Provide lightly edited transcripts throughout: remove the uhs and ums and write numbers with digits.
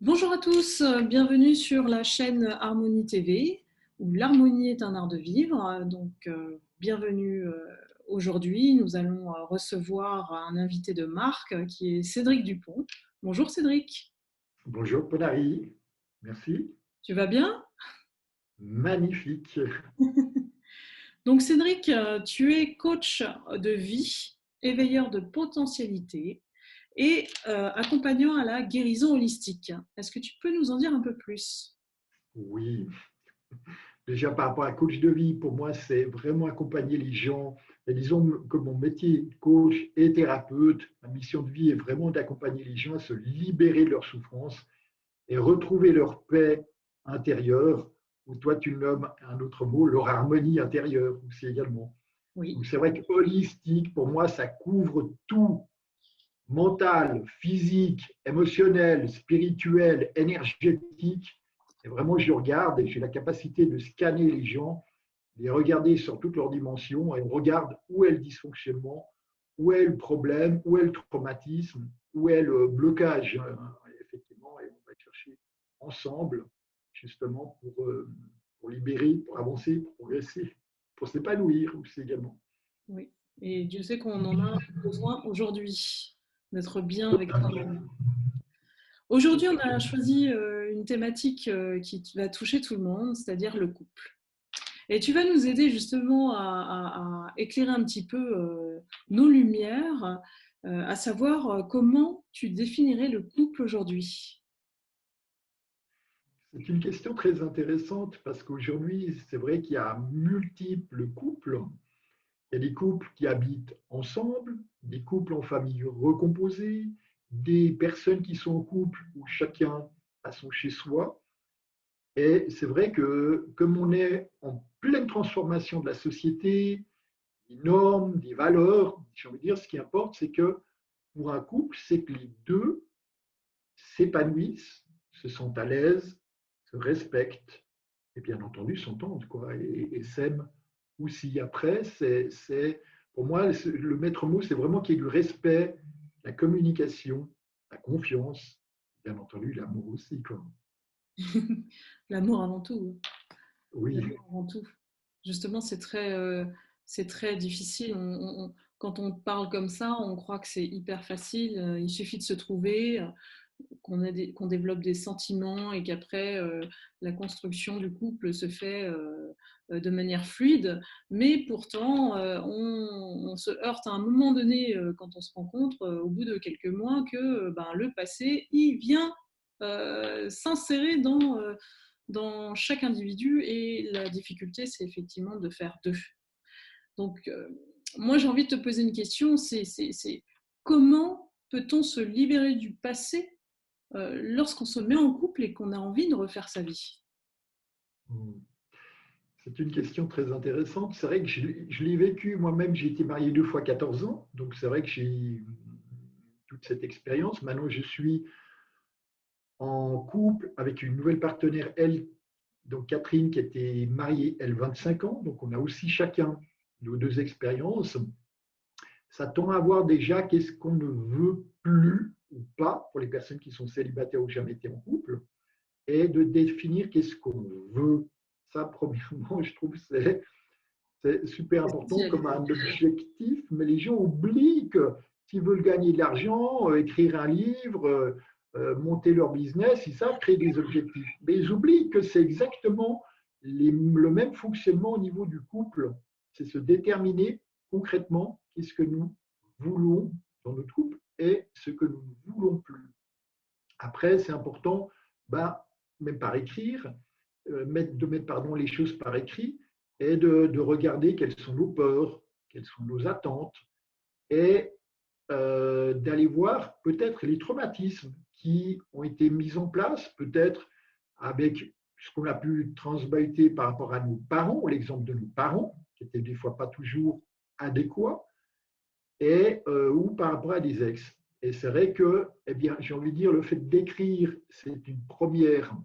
Bonjour à tous, bienvenue sur la chaîne Harmonie TV, où l'harmonie est un art de vivre. Bienvenue aujourd'hui. Nous allons recevoir un invité de marque qui est Cédric Dupont. Bonjour Cédric, Bonjour Polari, merci. tu vas bien? Magnifique. Donc Cédric, tu es coach de vie, éveilleur de potentialité et accompagnant à la guérison holistique. Est-ce que tu peux nous en dire un peu plus? Oui, déjà par rapport à coach de vie, pour moi, c'est vraiment accompagner les gens. Et disons que mon métier, coach et thérapeute, ma mission de vie est vraiment d'accompagner les gens à se libérer de leur souffrance et retrouver leur paix intérieure, ou toi tu le nommes un autre mot, leur harmonie intérieure aussi également. Oui. Donc c'est vrai que holistique, pour moi, ça couvre tout, mental, physique, émotionnel, spirituel, énergétique. Et vraiment, je regarde et j'ai la capacité de scanner les gens, les regarder sur toutes leurs dimensions et on regarde où est le dysfonctionnement, où est le problème, où est le traumatisme, où est le blocage. Effectivement, et on va chercher ensemble, justement, pour libérer, pour avancer, pour progresser, pour s'épanouir aussi également. Oui, et Dieu sait qu'on en a besoin aujourd'hui, d'être bien avec Totalement. soi-même. Aujourd'hui, on a choisi une thématique qui va toucher tout le monde, c'est-à-dire le couple. Et tu vas nous aider justement à éclairer un petit peu nos lumières, à savoir comment tu définirais le couple aujourd'hui. C'est une question très intéressante parce qu'aujourd'hui, c'est vrai qu'il y a multiples couples. Il y a des couples qui habitent ensemble, des couples en famille recomposée, des personnes qui sont en couple où chacun a son chez-soi. Et c'est vrai que comme on est en pleine transformation de la société, des normes, des valeurs, j'ai envie de dire, ce qui importe, c'est que pour un couple, c'est que les deux s'épanouissent, se sentent à l'aise, se respectent et bien entendu s'entendent quoi, et s'aiment aussi. Après, pour moi, le maître mot, c'est vraiment qu'il y ait du respect, la communication, la confiance, bien entendu l'amour aussi. Quoi. L'amour avant tout. Oui, L'amour avant tout. Justement, c'est très difficile. Quand on parle comme ça, on croit que c'est hyper facile. Il suffit de se trouver, qu'on développe des sentiments et qu'après, la construction du couple se fait de manière fluide. Mais pourtant, on se heurte à un moment donné, quand on se rencontre, au bout de quelques mois, que ben, le passé, il vient s'insérer dans chaque individu et la difficulté, c'est effectivement de faire deux. Donc, moi, j'ai envie de te poser une question, c'est comment peut-on se libérer du passé lorsqu'on se met en couple et qu'on a envie de refaire sa vie? c'est une question très intéressante. C'est vrai que je l'ai vécu moi-même, j'ai été marié 2 fois 14 ans, donc c'est vrai que j'ai toute cette expérience. Maintenant, je suis en couple avec une nouvelle partenaire, elle, donc Catherine, qui était mariée, elle, 25 ans. Donc, on a aussi chacun nos deux expériences. Ça tend à voir déjà qu'est-ce qu'on ne veut plus ou pas pour les personnes qui sont célibataires ou jamais été en couple, et de définir qu'est-ce qu'on veut. Ça, premièrement, je trouve que c'est super important comme un objectif, mais les gens oublient que s'ils veulent gagner de l'argent, écrire un livre, monter leur business, ils savent créer des objectifs. Mais ils oublient que c'est exactement le même fonctionnement au niveau du couple. C'est se déterminer concrètement qu'est-ce que nous voulons dans notre couple et ce que nous ne voulons plus. Après, c'est important, ben, même par écrire, de mettre pardon, les choses par écrit et de regarder quelles sont nos peurs, quelles sont nos attentes et d'aller voir peut-être les traumatismes qui ont été mis en place, peut-être avec ce qu'on a pu transbaiter par rapport à nos parents, l'exemple de nos parents, qui étaient des fois pas toujours adéquats, et, ou par rapport à des ex. Et c'est vrai que, eh bien, j'ai envie de dire, le fait d'écrire, c'est une première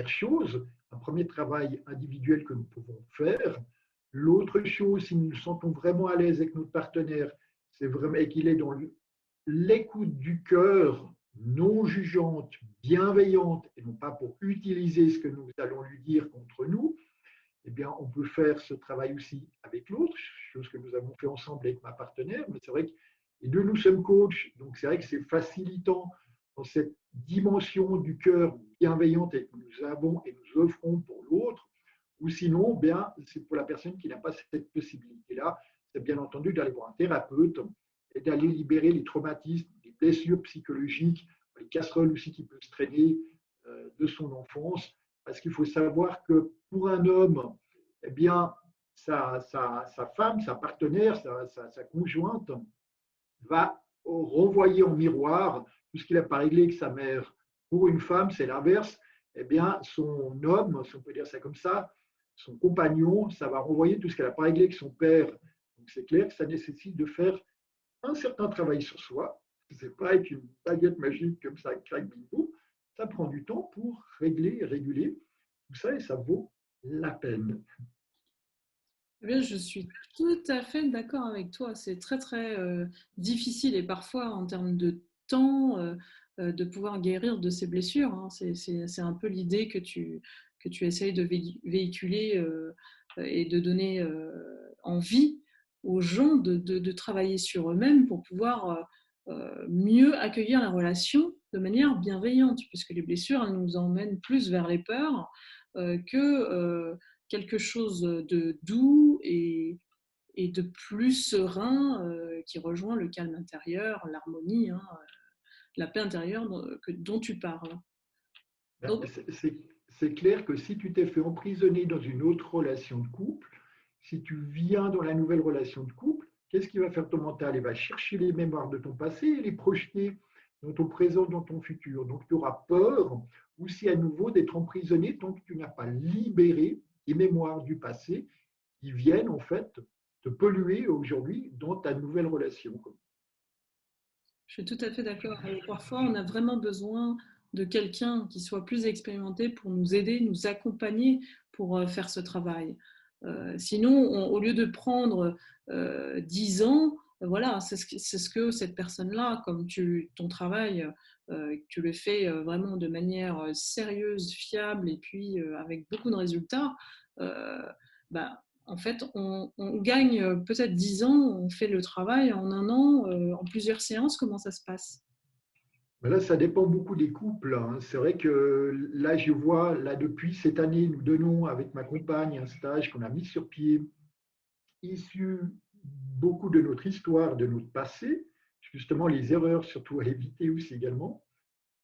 chose, un premier travail individuel que nous pouvons faire. L'autre chose, si nous nous sentons vraiment à l'aise avec notre partenaire, c'est vraiment qu'il est dans l'écoute du cœur, non jugeante, bienveillante, et non pas pour utiliser ce que nous allons lui dire contre nous, eh bien, on peut faire ce travail aussi avec l'autre, chose que nous avons fait ensemble avec ma partenaire. Mais c'est vrai que les deux, nous sommes coachs, donc c'est vrai que c'est facilitant dans cette dimension du cœur bienveillante que nous avons et nous offrons pour l'autre. Ou sinon, bien, c'est pour la personne qui n'a pas cette possibilité-là, c'est bien entendu d'aller voir un thérapeute et d'aller libérer les traumatismes, les blessures psychologiques, les casseroles aussi qui peuvent se traîner de son enfance. Parce qu'il faut savoir que pour un homme, eh bien, sa femme, sa partenaire, sa conjointe va renvoyer en miroir tout ce qu'il n'a pas réglé avec sa mère. Pour une femme, c'est l'inverse. Eh bien, son homme, si on peut dire ça comme ça, son compagnon, ça va renvoyer tout ce qu'elle n'a pas réglé avec son père. Donc, c'est clair que ça nécessite de faire un certain travail sur soi. Ce n'est pas avec une baguette magique comme ça, crac, bing, boum. Ça prend du temps pour régler et réguler tout ça et ça vaut la peine. Eh bien, je suis tout à fait d'accord avec toi. C'est très, très difficile et parfois en termes de temps de pouvoir guérir de ces blessures, hein. C'est un peu l'idée que tu essayes de véhiculer et de donner envie aux gens de travailler sur eux-mêmes pour pouvoir mieux accueillir la relation de manière bienveillante, puisque les blessures, elles nous emmènent plus vers les peurs que quelque chose de doux et de plus serein qui rejoint le calme intérieur, l'harmonie, hein, la paix intérieure dont tu parles. Donc, C'est clair que si tu t'es fait emprisonner dans une autre relation de couple, si tu viens dans la nouvelle relation de couple, qu'est-ce qui va faire ton mental? Il va chercher les mémoires de ton passé et les projeter dans ton présent, dans ton futur. Donc tu auras peur aussi à nouveau d'être emprisonné tant que tu n'as pas libéré les mémoires du passé qui viennent en fait te polluer aujourd'hui dans ta nouvelle relation. je suis tout à fait d'accord. Et parfois, on a vraiment besoin de quelqu'un qui soit plus expérimenté pour nous aider, nous accompagner pour faire ce travail. Sinon, au lieu de prendre 10 ans, voilà, c'est ce que cette personne-là, comme ton travail, tu le fais vraiment de manière sérieuse, fiable et puis avec beaucoup de résultats, euh, bah, en fait, on gagne peut-être 10 ans, on fait le travail en un an, en plusieurs séances, comment ça se passe? Mais là, ça dépend beaucoup des couples, hein. C'est vrai que là, je vois, là, depuis cette année, nous donnons avec ma compagne un stage qu'on a mis sur pied, issu beaucoup de notre histoire, de notre passé, justement les erreurs surtout à éviter aussi également,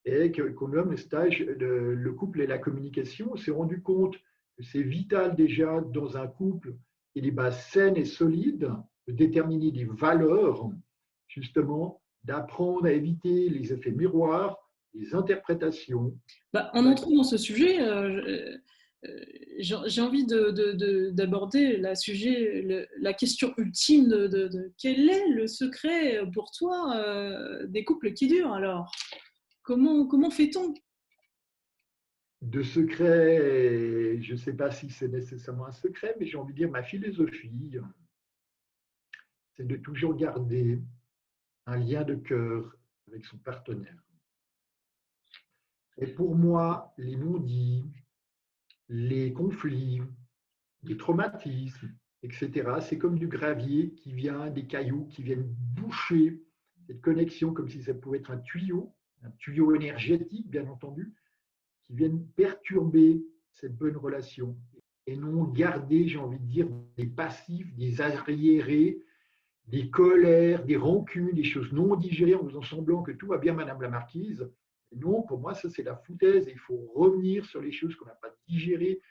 et qu'on nomme le stage Le couple et la communication. On s'est rendu compte que c'est vital déjà dans un couple et des bases saines et solides de déterminer des valeurs, justement, d'apprendre à éviter les effets miroirs, les interprétations. Bah, en entrant dans ce sujet, j'ai envie d'aborder la question ultime quel est le secret pour toi des couples qui durent alors? Comment fait-on? De secret, je ne sais pas si c'est nécessairement un secret, mais j'ai envie de dire ma philosophie, c'est de toujours garder un lien de cœur avec son partenaire. Et pour moi, les non-dits, les conflits, les traumatismes, etc., c'est comme du gravier qui vient, des cailloux qui viennent boucher cette connexion comme si ça pouvait être un tuyau énergétique, bien entendu, qui viennent perturber cette bonne relation et non garder, j'ai envie de dire, des passifs, des arriérés, des colères, des rancunes, des choses non digérées en faisant semblant que tout va bien, Madame la Marquise. Et non, pour moi, ça c'est la foutaise. Il faut revenir sur les choses qu'on n'a pas digérées,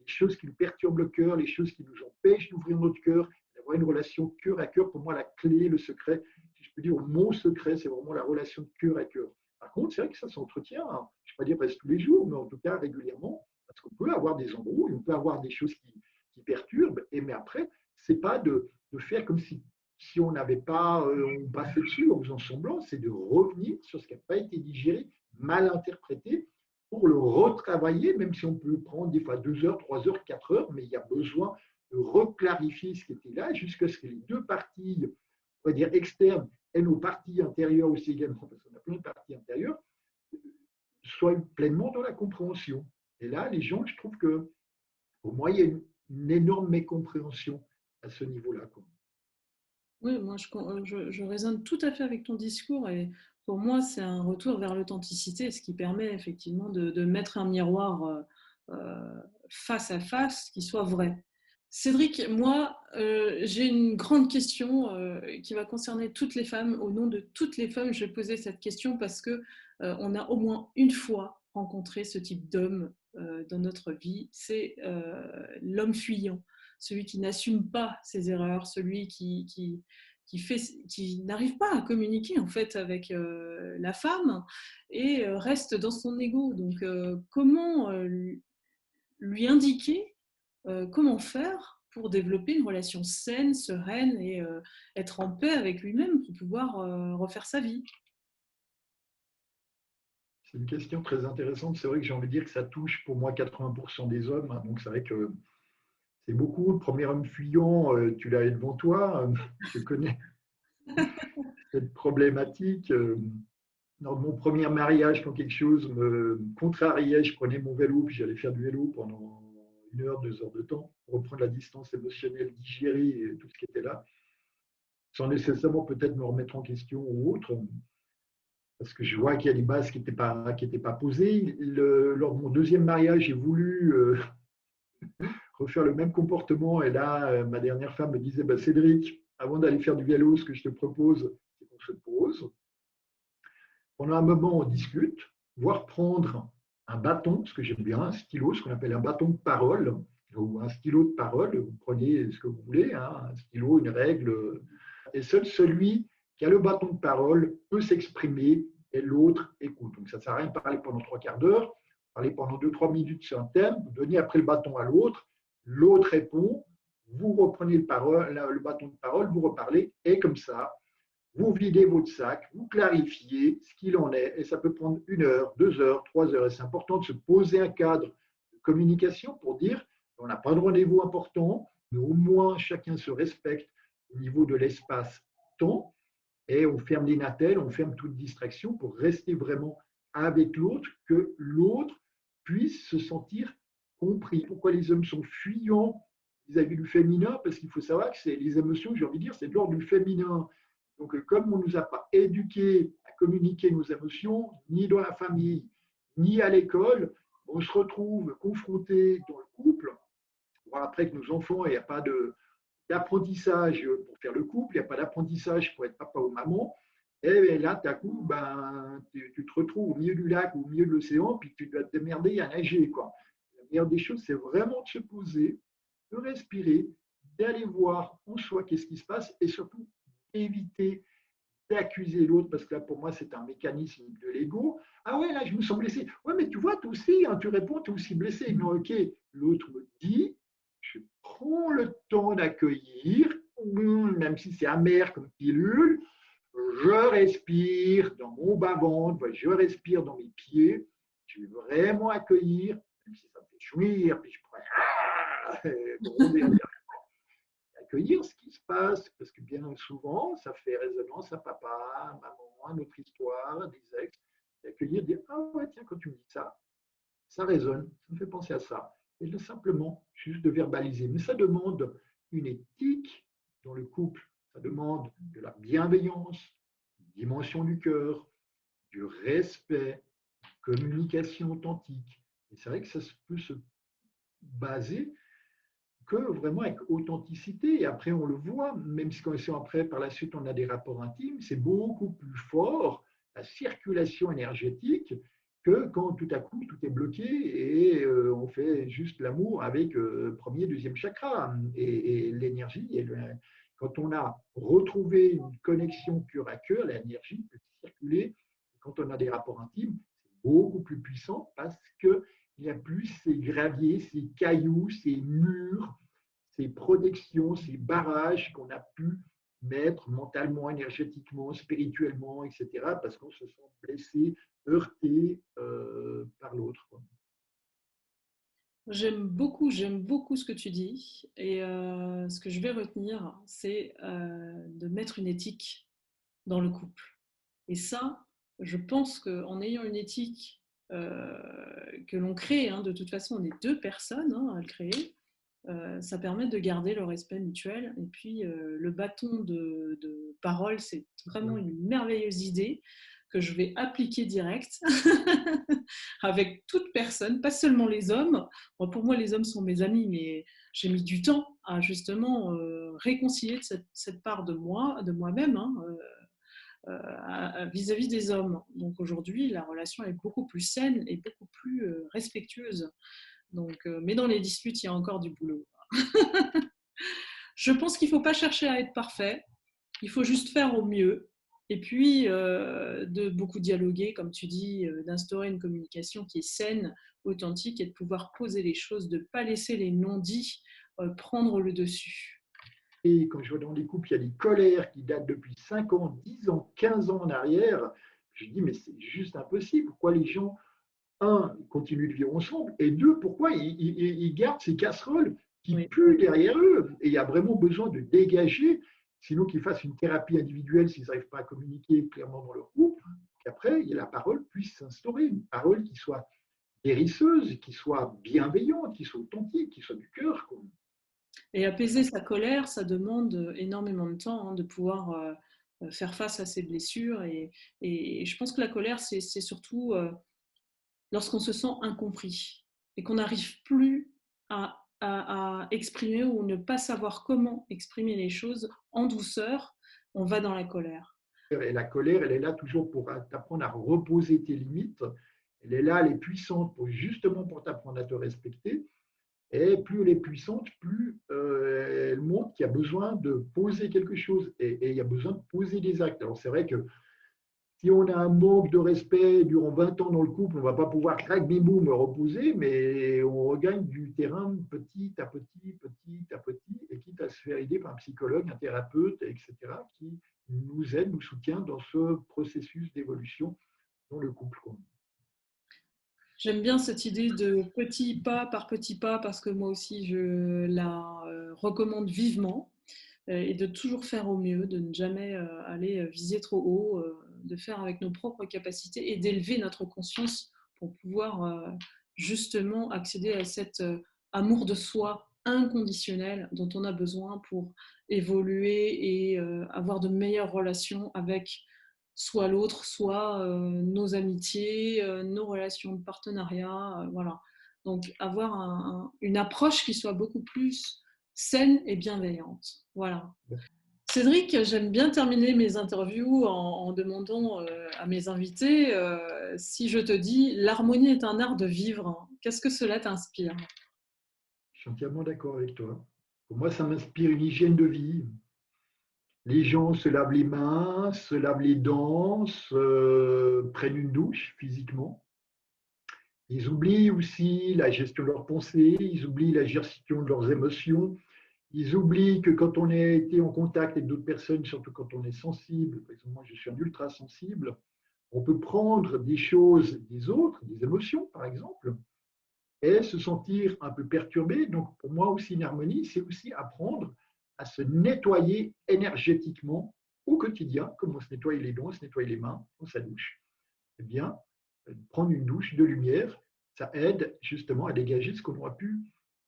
les choses qui nous perturbent le cœur, les choses qui nous empêchent d'ouvrir notre cœur, d'avoir une relation cœur à cœur. Pour moi, la clé, le secret, si je peux dire mon secret, c'est vraiment la relation de cœur à cœur. Par contre, c'est vrai que ça s'entretient, hein. Je ne vais pas dire presque tous les jours, mais en tout cas régulièrement, parce qu'on peut avoir des embrouilles, on peut avoir des choses qui perturbent, mais après, ce n'est pas de faire comme si on n'avait pas, on passait dessus en faisant semblant, c'est de revenir sur ce qui n'a pas été digéré, mal interprété, pour le retravailler, même si on peut prendre des fois 2 heures, 3 heures, 4 heures, mais il y a besoin de reclarifier ce qui était là jusqu'à ce que les deux parties, on va dire externes, et nos parties intérieures aussi également, parce qu'on a plein de parties intérieures, soient pleinement dans la compréhension. Et là, les gens, je trouve que pour moi, il y a une énorme mécompréhension à ce niveau-là, quoi. Oui, moi je résonne tout à fait avec ton discours et pour moi c'est un retour vers l'authenticité, ce qui permet effectivement de mettre un miroir face à face qui soit vrai. Cédric, moi j'ai une grande question qui va concerner toutes les femmes. Au nom de toutes les femmes, je vais poser cette question parce que on a au moins une fois rencontré ce type d'homme dans notre vie, c'est l'homme fuyant, celui qui n'assume pas ses erreurs, celui qui n'arrive pas à communiquer en fait avec la femme et reste dans son ego. Donc, comment lui indiquer comment faire pour développer une relation saine, sereine et être en paix avec lui-même pour pouvoir refaire sa vie. C'est une question très intéressante. C'est vrai que j'ai envie de dire que ça touche pour moi 80% des hommes, hein. Donc c'est vrai que c'est beaucoup. Le premier homme fuyant, tu l'as devant toi. Je connais cette problématique. Dans mon premier mariage, quand quelque chose me contrariait, je prenais mon vélo puis j'allais faire du vélo pendant 1 heure, 2 heures de temps pour reprendre la distance émotionnelle, digérer et tout ce qui était là, sans nécessairement peut-être me remettre en question ou autre, parce que je vois qu'il y a des bases qui étaient pas posées. Lors de mon deuxième mariage, j'ai voulu refaire le même comportement et là, ma dernière femme me disait, bah, Cédric, avant d'aller faire du vélo, ce que je te propose, c'est qu'on se pose. Pendant un moment, on discute, voire prendre un bâton, ce que j'aime bien, un stylo, ce qu'on appelle un bâton de parole, ou un stylo de parole, vous prenez ce que vous voulez, hein, un stylo, une règle, et seul celui qui a le bâton de parole peut s'exprimer et l'autre écoute. Donc ça ne sert à rien de parler pendant 3 quarts d'heure, parler pendant 2, 3 minutes sur un thème, vous donnez après le bâton à l'autre répond, vous reprenez le bâton de parole, vous reparlez, et comme ça, vous videz votre sac, vous clarifiez ce qu'il en est, et ça peut prendre 1 heure, 2 heures, 3 heures. Et c'est important de se poser un cadre de communication pour dire on n'a pas de rendez-vous important, mais au moins chacun se respecte au niveau de l'espace-temps, et on ferme les natels, on ferme toute distraction pour rester vraiment avec l'autre, que l'autre puisse se sentir compris. Pourquoi les hommes sont fuyants vis-à-vis du féminin? Parce qu'il faut savoir que c'est les émotions, j'ai envie de dire, c'est de l'ordre du féminin. Donc, comme on ne nous a pas éduqués à communiquer nos émotions, ni dans la famille, ni à l'école, on se retrouve confronté dans le couple. Bon, après, avec nos enfants, il n'y a pas d'apprentissage pour faire le couple, il n'y a pas d'apprentissage pour être papa ou maman. Et là, d'un coup, tu te retrouves au milieu du lac ou au milieu de l'océan, puis tu dois te démerder à nager, quoi. La meilleure des choses, c'est vraiment de se poser, de respirer, d'aller voir en soi qu'est-ce qui se passe et surtout éviter d'accuser l'autre, parce que là, pour moi, c'est un mécanisme de l'ego. Ah ouais, là, je me sens blessé. Ouais, mais tu vois, toi aussi, hein, tu réponds, tu es aussi blessé. Non, ok, l'autre me dit, je prends le temps d'accueillir, même si c'est amer comme pilule, je respire dans mon bas-ventre, je respire dans mes pieds, je vais vraiment accueillir, même si ça me fait chouir, puis je pourrais gronder accueillir ce qui se passe, parce que bien souvent, ça fait résonance à papa, à maman, à notre histoire, à des ex, et accueillir, dire, ah ouais, tiens, quand tu me dis ça résonne, ça me fait penser à ça. Et de simplement, juste de verbaliser. Mais ça demande une éthique dans le couple, ça demande de la bienveillance, une dimension du cœur, du respect, communication authentique. Et c'est vrai que ça peut se baser que vraiment avec authenticité. Et après, on le voit, même si quand après, par la suite, on a des rapports intimes, c'est beaucoup plus fort, la circulation énergétique, que quand tout à coup, tout est bloqué et on fait juste l'amour avec premier, deuxième chakra. Et l'énergie, quand on a retrouvé une connexion cœur à cœur, l'énergie peut circuler. Quand on a des rapports intimes, c'est beaucoup plus puissant parce que il n'y a plus ces graviers, ces cailloux, ces murs, ces protections, ces barrages qu'on a pu mettre mentalement, énergétiquement, spirituellement, etc., parce qu'on se sent blessé, heurté par l'autre. J'aime beaucoup ce que tu dis et ce que je vais retenir, c'est de mettre une éthique dans le couple. Et ça, je pense qu'en ayant une éthique que l'on crée, hein, de toute façon, on est deux personnes, hein, à le créer, ça permet de garder le respect mutuel. Et puis, le bâton de parole, c'est vraiment une merveilleuse idée que je vais appliquer direct avec toute personne, pas seulement les hommes. Bon, pour moi, les hommes sont mes amis, mais j'ai mis du temps à justement réconcilier cette part de moi, de moi-même, hein, vis-à-vis des hommes. Donc aujourd'hui, la relation est beaucoup plus saine et beaucoup plus respectueuse. Donc, mais dans les disputes, il y a encore du boulot. Je pense qu'il ne faut pas chercher à être parfait, il faut juste faire au mieux. Et puis, de beaucoup dialoguer, comme tu dis, d'instaurer une communication qui est saine, authentique et de pouvoir poser les choses, de ne pas laisser les non-dits prendre le dessus. Et quand je vois dans les couples, il y a des colères qui datent depuis 5 ans, 10 ans, 15 ans en arrière, je dis, mais c'est juste impossible. Pourquoi les gens, un, continuent de vivre ensemble, et deux, pourquoi ils gardent ces casseroles qui puent derrière eux? Et il y a vraiment besoin de dégager, sinon qu'ils fassent une thérapie individuelle s'ils n'arrivent pas à communiquer clairement dans leur couple, qu'après, la parole puisse s'instaurer, une parole qui soit guérisseuse, qui soit bienveillante, qui soit authentique, qui soit du cœur. Et apaiser sa colère, ça demande énormément de temps, hein, de pouvoir faire face à ses blessures. Et je pense que la colère, c'est surtout lorsqu'on se sent incompris et qu'on n'arrive plus à exprimer ou ne pas savoir comment exprimer les choses en douceur, on va dans la colère. Et la colère, elle est là toujours pour t'apprendre à reposer tes limites. Elle est là, elle est puissante justement pour t'apprendre à te respecter. Et plus elle est puissante, plus elle montre qu'il y a besoin de poser quelque chose et il y a besoin de poser des actes. Alors c'est vrai que si on a un manque de respect durant 20 ans dans le couple, on ne va pas pouvoir crac bim boum reposer, mais on regagne du terrain petit à petit, petit à petit, et quitte à se faire aider par un psychologue, un thérapeute, etc., qui nous aide, nous soutient dans ce processus d'évolution dans le couple. J'aime bien cette idée de petit pas par petit pas parce que moi aussi je la recommande vivement et de toujours faire au mieux, de ne jamais aller viser trop haut, de faire avec nos propres capacités et d'élever notre conscience pour pouvoir justement accéder à cet amour de soi inconditionnel dont on a besoin pour évoluer et avoir de meilleures relations avec soit l'autre, soit nos amitiés, nos relations de partenariat, voilà. Donc avoir une approche qui soit beaucoup plus saine et bienveillante. Voilà. Cédric, j'aime bien terminer mes interviews en demandant à mes invités si je te dis l'harmonie est un art de vivre, qu'est-ce que cela t'inspire? Je suis entièrement d'accord avec toi. Pour moi, ça m'inspire une hygiène de vie. Les gens se lavent les mains, se lavent les dents, prennent une douche physiquement. Ils oublient aussi la gestion de leurs pensées, ils oublient la gestion de leurs émotions, ils oublient que quand on a été en contact avec d'autres personnes, surtout quand on est sensible, par exemple moi je suis un ultra sensible, on peut prendre des choses des autres, des émotions par exemple, et se sentir un peu perturbé. Donc pour moi aussi une harmonie, c'est aussi apprendre à se nettoyer énergétiquement au quotidien, comme on se nettoie les dents, on se nettoie les mains, on se douche. Eh bien, prendre une douche de lumière, ça aide justement à dégager ce qu'on aura pu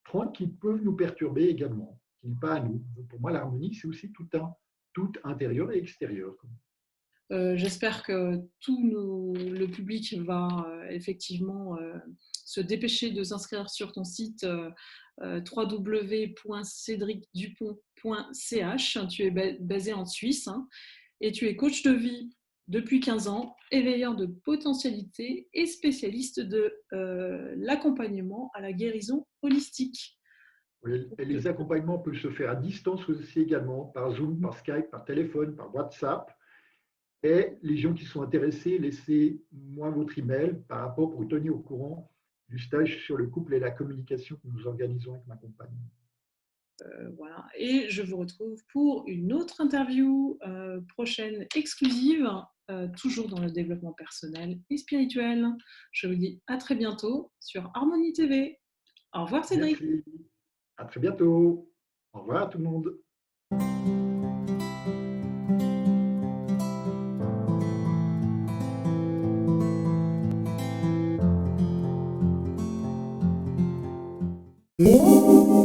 prendre qui peuvent nous perturber également, qui n'est pas à nous. Pour moi, l'harmonie, c'est aussi tout intérieur et extérieur. J'espère que le public va effectivement se dépêcher de s'inscrire sur ton site www.cédricdupont.ch. Tu es basé en Suisse, hein, et tu es coach de vie depuis 15 ans, éveilleur de potentialité et spécialiste de l'accompagnement à la guérison holistique. Et les accompagnements peuvent se faire à distance aussi également, par Zoom, par Skype, par téléphone, par WhatsApp. Et les gens qui sont intéressés, laissez-moi votre email par rapport pour vous tenir au courant du stage sur le couple et la communication que nous organisons avec ma compagne. Voilà. Et je vous retrouve pour une autre interview prochaine exclusive, toujours dans le développement personnel et spirituel. Je vous dis à très bientôt sur Harmonie TV. Au revoir Cédric. Merci. À très bientôt. Au revoir à tout le monde. Merci.